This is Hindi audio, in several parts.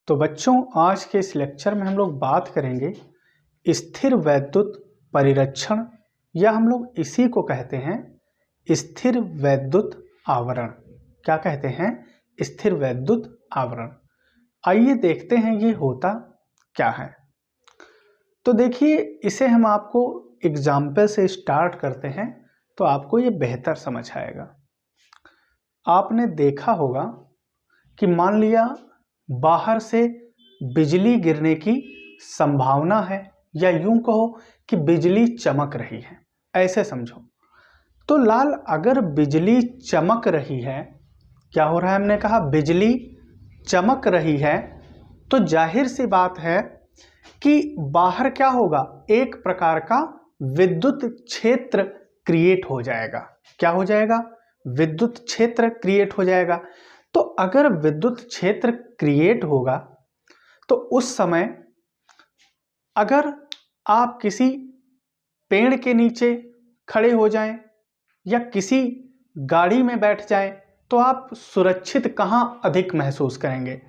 तो बच्चों, आज के इस लेक्चर में हम लोग बात करेंगे स्थिर वैद्युत परिरक्षण, या हम लोग इसी को कहते हैं स्थिर वैद्युत आवरण। क्या कहते हैं? स्थिर वैद्युत आवरण। आइए देखते हैं ये होता क्या है। तो देखिए, इसे हम आपको एग्जाम्पल से स्टार्ट करते हैं तो आपको ये बेहतर समझ आएगा। आपने देखा होगा कि मान लिया बाहर से बिजली गिरने की संभावना है, या यूं कहो कि बिजली चमक रही है, ऐसे समझो। तो लाल, अगर बिजली चमक रही है, क्या हो रहा है? हमने कहा बिजली चमक रही है, तो जाहिर सी बात है कि बाहर क्या होगा? एक प्रकार का विद्युत क्षेत्र क्रिएट हो जाएगा। क्या हो जाएगा? विद्युत क्षेत्र क्रिएट हो जाएगा। तो अगर विद्युत क्षेत्र क्रिएट होगा तो उस समय अगर आप किसी पेड़ के नीचे खड़े हो जाएं या किसी गाड़ी में बैठ जाएं तो आप सुरक्षित कहां अधिक महसूस करेंगे?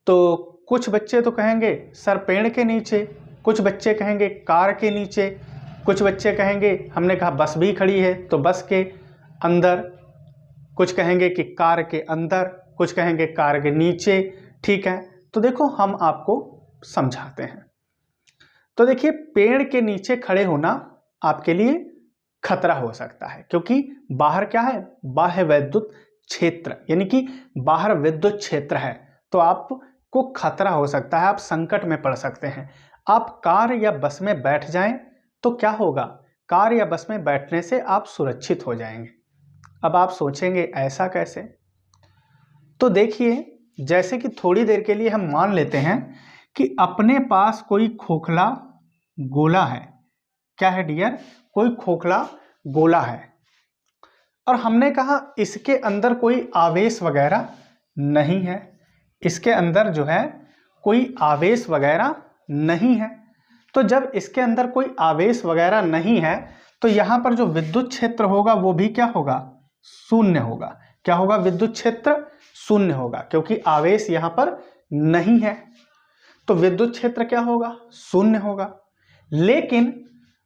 तो कुछ बच्चे तो कहेंगे सर पेड़ के नीचे, कुछ बच्चे कहेंगे कार के नीचे, कुछ बच्चे कहेंगे, हमने कहा बस भी खड़ी है तो बस के अंदर, कुछ कहेंगे कि कार के अंदर, कुछ कहेंगे कार के नीचे। ठीक है, तो देखो हम आपको समझाते हैं। तो देखिए, पेड़ के नीचे खड़े होना आपके लिए खतरा हो सकता है, क्योंकि बाहर क्या है? बाह्य वैद्युत क्षेत्र, यानी कि बाहर विद्युत क्षेत्र है, तो आपको खतरा हो सकता है, आप संकट में पड़ सकते हैं। आप कार या बस में बैठ जाएं तो क्या होगा? कार या बस में बैठने से आप सुरक्षित हो जाएंगे। अब आप सोचेंगे ऐसा कैसे? तो देखिए, जैसे कि थोड़ी देर के लिए हम मान लेते हैं कि अपने पास कोई खोखला गोला है। क्या है डियर? कोई खोखला गोला है, और हमने कहा इसके अंदर कोई आवेश वगैरह नहीं है। इसके अंदर जो है कोई आवेश वगैरह नहीं है। तो जब इसके अंदर कोई आवेश वगैरह नहीं है तो यहां पर जो विद्युत क्षेत्र होगा वो भी क्या होगा? शून्य होगा। क्या होगा? विद्युत क्षेत्र शून्य होगा, क्योंकि आवेश यहां पर नहीं है। तो विद्युत क्षेत्र क्या होगा? शून्य होगा। लेकिन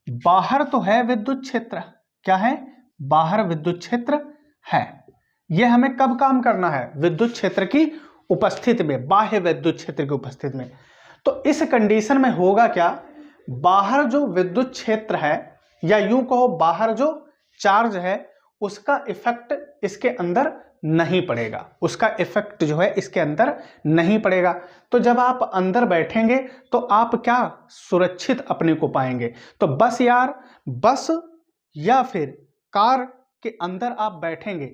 बाहर तो है विद्युत क्षेत्र। क्या है? बाहर विद्युत क्षेत्र है। यह हमें कब काम करना है? विद्युत क्षेत्र की उपस्थिति में, बाह्य विद्युत क्षेत्र की उपस्थिति में। तो इस कंडीशन में होगा क्या? बाहर जो विद्युत क्षेत्र है, या यूं कहो बाहर जो चार्ज है, उसका इफेक्ट इसके अंदर नहीं पड़ेगा। उसका इफेक्ट जो है इसके अंदर नहीं पड़ेगा। तो जब आप अंदर बैठेंगे तो आप क्या सुरक्षित अपने को पाएंगे? तो बस यार, बस या फिर कार के अंदर आप बैठेंगे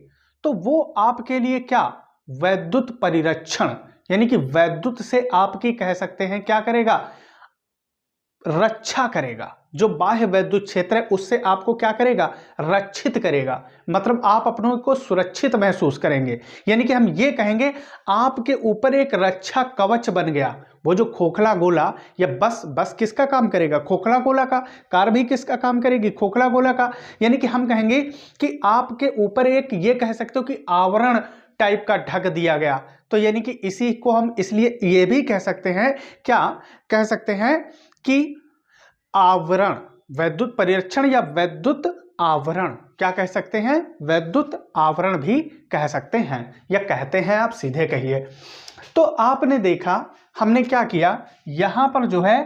तो वो आपके लिए क्या? वैद्युत परिरक्षण, यानी कि वैद्युत से आपकी कह सकते हैं क्या करेगा? रक्षा करेगा। जो बाह्य वैद्युत क्षेत्र है उससे आपको क्या करेगा? रक्षित करेगा। मतलब आप अपनों को सुरक्षित महसूस करेंगे। यानी कि हम ये कहेंगे आपके ऊपर एक रक्षा कवच बन गया। वो जो खोखला गोला, या बस किसका काम करेगा? खोखला गोला का। कार भी किसका काम करेगी? खोखला गोला का। यानी कि हम कहेंगे कि आपके ऊपर एक, ये कह सकते हो कि आवरण टाइप का ढक दिया गया। तो यानी कि इसी को हम इसलिए ये भी कह सकते हैं, क्या कह सकते हैं कि आवरण, वैद्युत परिरक्षण या वैद्युत आवरण। क्या कह सकते हैं? वैद्युत आवरण भी कह सकते हैं, या कहते हैं, आप सीधे कहिए। तो आपने देखा हमने क्या किया, यहां पर जो है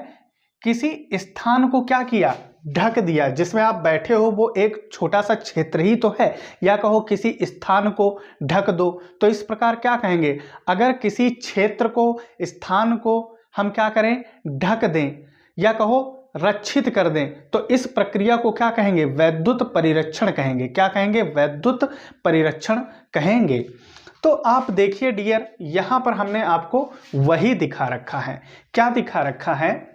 किसी स्थान को क्या किया? ढक दिया। जिसमें आप बैठे हो वो एक छोटा सा क्षेत्र ही तो है, या कहो किसी स्थान को ढक दो। तो इस प्रकार क्या कहेंगे? अगर किसी क्षेत्र को, स्थान को हम क्या करें? ढक दें, या कहो रक्षित कर दें, तो इस प्रक्रिया को क्या कहेंगे? वैद्युत परिरक्षण कहेंगे। क्या कहेंगे? वैद्युत परिरक्षण कहेंगे। तो आप देखिए डियर, यहां पर हमने आपको वही दिखा रखा है। क्या दिखा रखा है?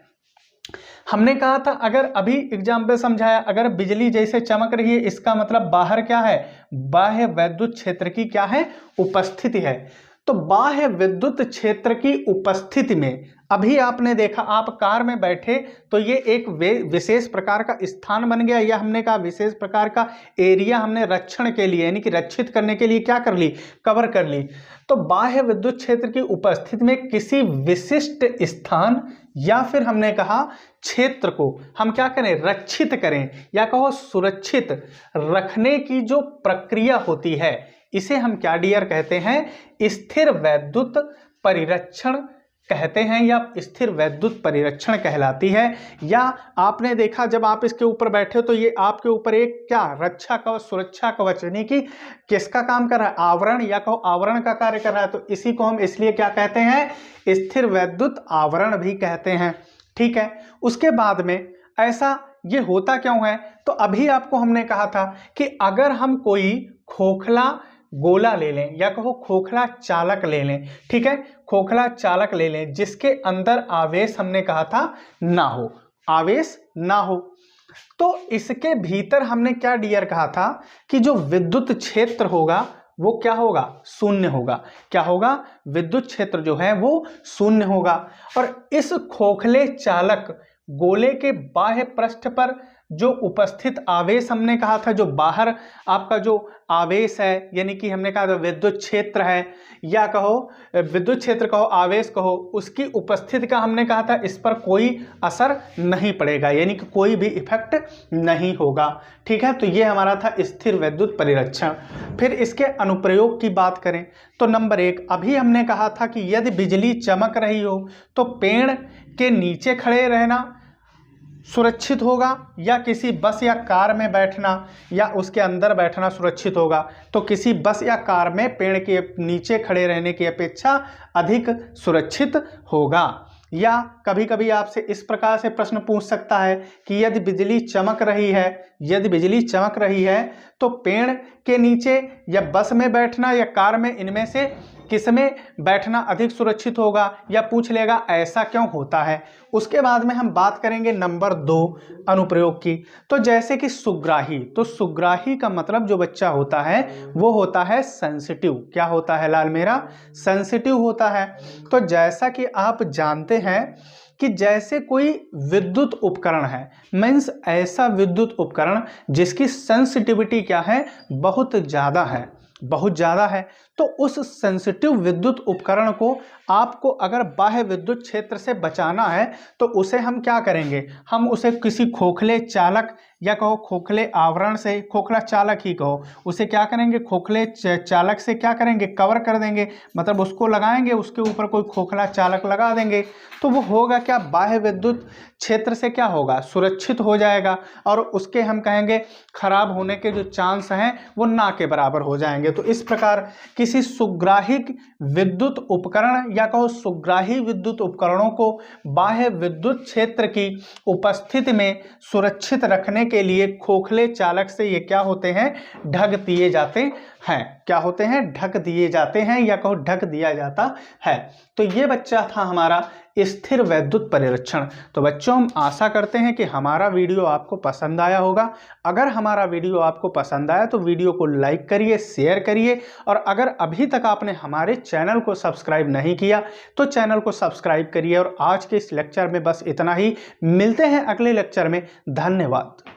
हमने कहा था, अगर अभी एग्जाम्पल समझाया, अगर बिजली जैसे चमक रही है, इसका मतलब बाहर क्या है? बाह्य वैद्युत क्षेत्र की क्या है? उपस्थिति है। तो बाह्य विद्युत क्षेत्र की उपस्थिति में, अभी आपने देखा आप कार में बैठे तो ये एक विशेष प्रकार का स्थान बन गया, या हमने कहा विशेष प्रकार का एरिया हमने रक्षण के लिए यानी कि रक्षित करने के लिए क्या कर ली, कवर कर ली। तो बाह्य विद्युत क्षेत्र की उपस्थिति में किसी विशिष्ट स्थान या फिर हमने कहा क्षेत्र को हम क्या करें, रक्षित करें, या कहो सुरक्षित रखने की जो प्रक्रिया होती है इसे हम क्या डियर कहते हैं, स्थिर वैद्युत परिरक्षण कहते हैं, या स्थिर वैद्युत परिरक्षण कहलाती है। या आपने देखा जब आप इसके ऊपर बैठे हो तो ये आपके ऊपर एक क्या रक्षा कवच, सुरक्षा कवच यानी कि किसका काम कर रहा है, आवरण, या कहो आवरण का कार्य कर रहा है। तो इसी को हम इसलिए क्या कहते हैं, स्थिर वैद्युत आवरण भी कहते हैं। ठीक है, उसके बाद में ऐसा ये होता क्यों है, तो अभी आपको हमने कहा था कि अगर हम कोई खोखला गोला ले लें या कहो खोखला चालक ले लें, ठीक है, खोखला चालक ले लें जिसके अंदर आवेश हमने कहा था ना हो, आवेश ना हो, तो इसके भीतर हमने क्या डियर कहा था कि जो विद्युत क्षेत्र होगा वो क्या होगा, शून्य होगा। क्या होगा, विद्युत क्षेत्र जो है वो शून्य होगा। और इस खोखले चालक गोले के बाह्य पृष्ठ पर जो उपस्थित आवेश हमने कहा था, जो बाहर आपका जो आवेश है यानी कि हमने कहा था विद्युत क्षेत्र है, या कहो विद्युत क्षेत्र कहो, आवेश कहो, उसकी उपस्थिति का हमने कहा था इस पर कोई असर नहीं पड़ेगा, यानी कि कोई भी इफेक्ट नहीं होगा। ठीक है, तो ये हमारा था स्थिर वैद्युत परिरक्षण। फिर इसके अनुप्रयोग की बात करें तो नंबर 1 अभी हमने कहा था कि यदि बिजली चमक रही हो तो पेड़ के नीचे खड़े रहना सुरक्षित होगा, या किसी बस या कार में बैठना या उसके अंदर बैठना सुरक्षित होगा। तो किसी बस या कार में पेड़ के नीचे खड़े रहने की अपेक्षा अधिक सुरक्षित होगा। या कभी कभी आपसे इस प्रकार से प्रश्न पूछ सकता है कि यदि बिजली चमक रही है, यदि बिजली चमक रही है तो पेड़ के नीचे या बस में बैठना या कार में, इनमें से किसमें बैठना अधिक सुरक्षित होगा, या पूछ लेगा ऐसा क्यों होता है। उसके बाद में हम बात करेंगे नंबर 2 अनुप्रयोग की। तो जैसे कि सुग्राही, तो सुग्राही का मतलब जो बच्चा होता है वो होता है सेंसिटिव। क्या होता है लाल मेरा, सेंसिटिव होता है। तो जैसा कि आप जानते हैं कि जैसे कोई विद्युत उपकरण है, मीन्स ऐसा विद्युत उपकरण जिसकी सेंसिटिविटी क्या है, बहुत ज़्यादा है, बहुत ज़्यादा है, तो उस सेंसिटिव विद्युत उपकरण को आपको अगर बाह्य विद्युत क्षेत्र से बचाना है तो उसे हम क्या करेंगे, हम उसे किसी खोखले चालक या कहो खोखले आवरण से, खोखला चालक ही कहो, उसे क्या करेंगे, खोखले चालक से क्या करेंगे, कवर कर देंगे, मतलब उसको लगाएंगे, उसके ऊपर कोई खोखला चालक लगा देंगे, तो वो होगा क्या, बाह्य विद्युत क्षेत्र से क्या होगा, सुरक्षित हो जाएगा, और उसके हम कहेंगे खराब होने के जो चांस हैं वो ना के बराबर हो जाएंगे। तो इस प्रकार किसी सुग्राहिक विद्युत उपकरण या कहो सुग्राही विद्युत उपकरणों को बाह्य विद्युत क्षेत्र की उपस्थिति में सुरक्षित रखने के लिए खोखले चालक से ये क्या होते हैं, ढक दिए जाते हैं। क्या होते हैं, ढक दिए जाते हैं, या कहो ढक दिया जाता है। तो ये बच्चा था हमारा स्थिर वैद्युत परिरक्षण। तो बच्चों हम आशा करते हैं कि हमारा वीडियो आपको पसंद आया होगा। अगर हमारा वीडियो आपको पसंद आया तो वीडियो को लाइक करिए, शेयर करिए, और अगर अभी तक आपने हमारे चैनल को सब्सक्राइब नहीं किया तो चैनल को सब्सक्राइब करिए। और आज के इस लेक्चर में बस इतना ही, मिलते हैं अगले लेक्चर में। धन्यवाद।